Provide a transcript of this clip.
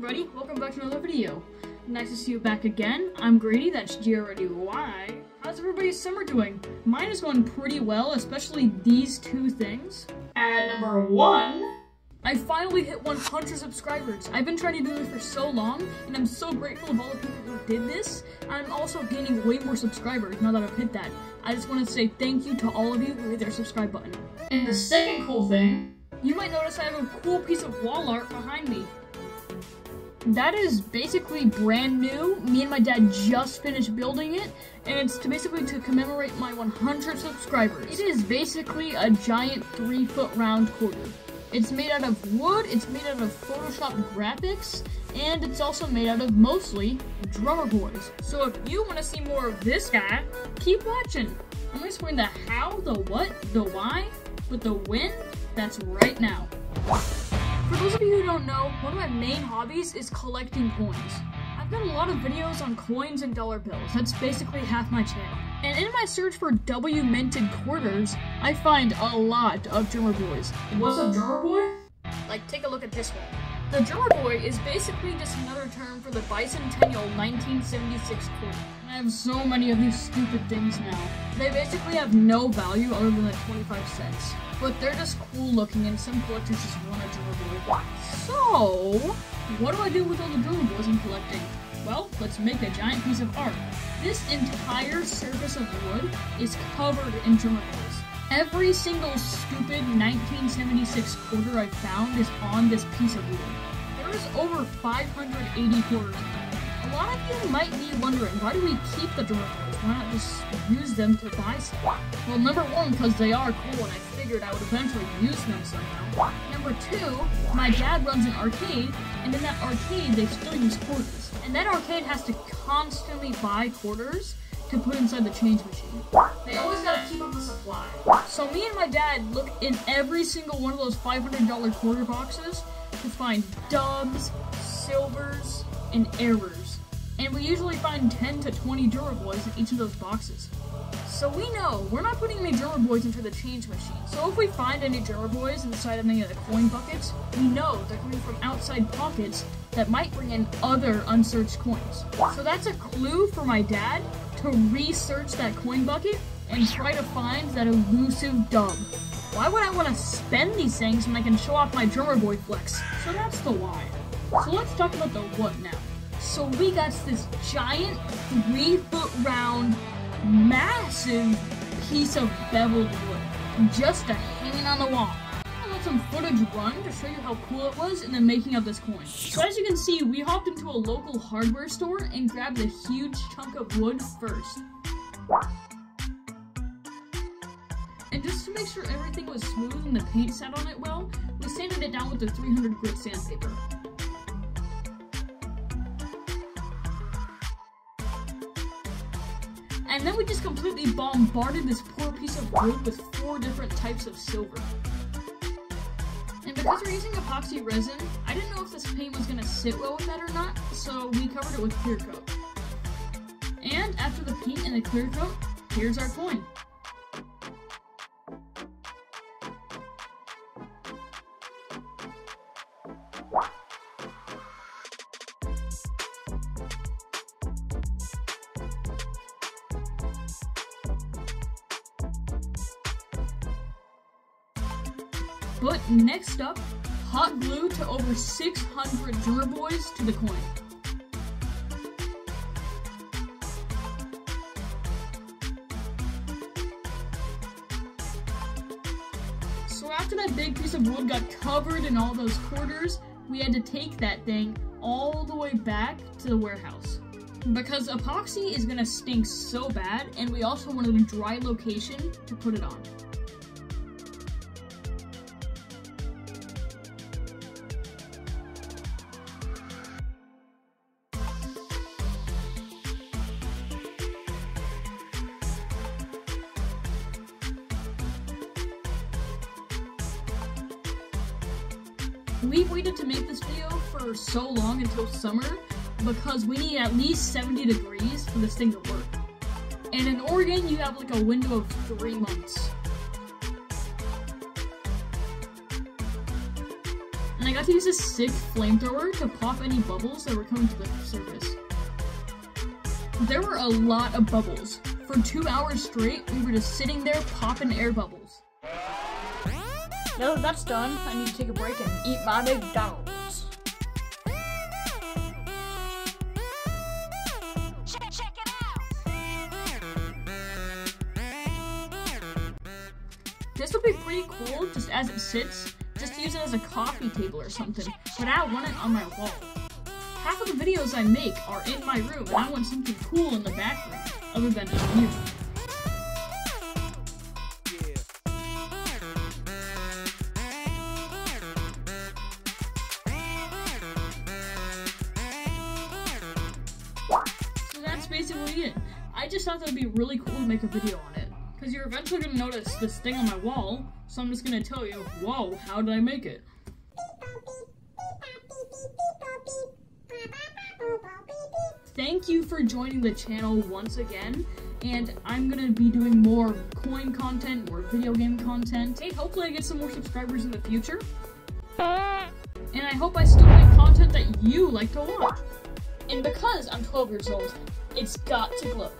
everybody, welcome back to another video. Nice to see you back again. I'm Grady, that's G-R-A-D-Y. How's everybody's summer doing? Mine is going pretty well, especially these two things. And number one, I finally hit 100 subscribers. I've been trying to do this for so long, and I'm so grateful of all the people who did this. I'm also gaining way more subscribers now that I've hit that. I just want to say thank you to all of you who hit their subscribe button. And the second cool thing, you might notice I have a cool piece of wall art behind me. That is basically brand new. Me and my dad just finished building it, and it's basically to commemorate my 100 subscribers. It is basically a giant 3-foot round quarter. It's made out of wood, it's made out of Photoshop graphics, and it's also made out of mostly drummer boys. So if you want to see more of this guy, keep watching. I'm going to explain the how, the what, the why, but the when, that's right now. For those of you who don't know, one of my main hobbies is collecting coins. I've got a lot of videos on coins and dollar bills. That's basically half my channel. And in my search for W minted quarters, I find a lot of drummer boys. What's a drummer boy? Like, take a look at this one. The drummer boy is basically just another term for the bicentennial 1976 quarter. I have so many of these stupid things now. They basically have no value other than like 25 cents. But they're just cool looking, and some collectors just want a drummer boy. So, what do I do with all the drummer boys I'm collecting? Well, let's make a giant piece of art. This entire surface of wood is covered in drummer boys. Every single stupid 1976 quarter I found is on this piece of wood. There's over 580 quarters. A lot of you might be wondering, why do we keep the drummer boys? Why not just use them to buy stuff? Well, number one, because they are cool, and I figured I would eventually use them somehow. Number two, my dad runs an arcade, and in that arcade, they still use quarters. And that arcade has to constantly buy quarters to put inside the change machine. They always gotta keep up the supply. So me and my dad look in every single one of those $500 quarter boxes to find dubs, silvers, and errors. And we usually find 10 to 20 drummer boys in each of those boxes. So we know we're not putting any drummer boys into the change machine. So if we find any drummer boys inside of any of the coin buckets, we know they're coming from outside pockets that might bring in other unsearched coins. So that's a clue for my dad to research that coin bucket and try to find that elusive dub. Why would I want to spend these things when I can show off my drummer boy flex? So that's the why. So let's talk about the what now. So we got this giant 3-foot round massive piece of beveled wood just hanging on the wall. I'll let some footage run to show you how cool it was in the making of this coin. So as you can see, we hopped into a local hardware store and grabbed a huge chunk of wood first. And just to make sure everything was smooth and the paint sat on it well, we sanded it down with the 300 grit sandpaper. And then we just completely bombarded this poor piece of wood with 4 different types of silver. And because we're using epoxy resin, I didn't know if this paint was going to sit well with that or not, so we covered it with clear coat. And after the paint and the clear coat, here's our coin. But next up, hot glue to over 600 drummer boys to the coin. So after that big piece of wood got covered in all those quarters, we had to take that thing all the way back to the warehouse. Because epoxy is gonna stink so bad, and we also wanted a dry location to put it on. We waited to make this video for so long until summer because we need at least 70 degrees for this thing to work. And in Oregon, you have like a window of 3 months. and I got to use this sick flamethrower to pop any bubbles that were coming to the surface. There were a lot of bubbles. For 2 hours straight, we were just sitting there popping air bubbles. Now that that's done, I need to take a break and eat my McDonald's. Check it out! This would be pretty cool just as it sits, just to use it as a coffee table or something, but I want it on my wall. Half of the videos I make are in my room, and I want something cool in the background, other than music. So that's basically it. I just thought that would be really cool to make a video on it, because you're eventually going to notice this thing on my wall, so I'm just going to tell you, whoa, how did I make it? Thank you for joining the channel once again, and I'm gonna be doing more coin content, more video game content. Hey, hopefully I get some more subscribers in the future. And I hope I still make content that you like to watch. And because I'm 12 years old, it's got to glow.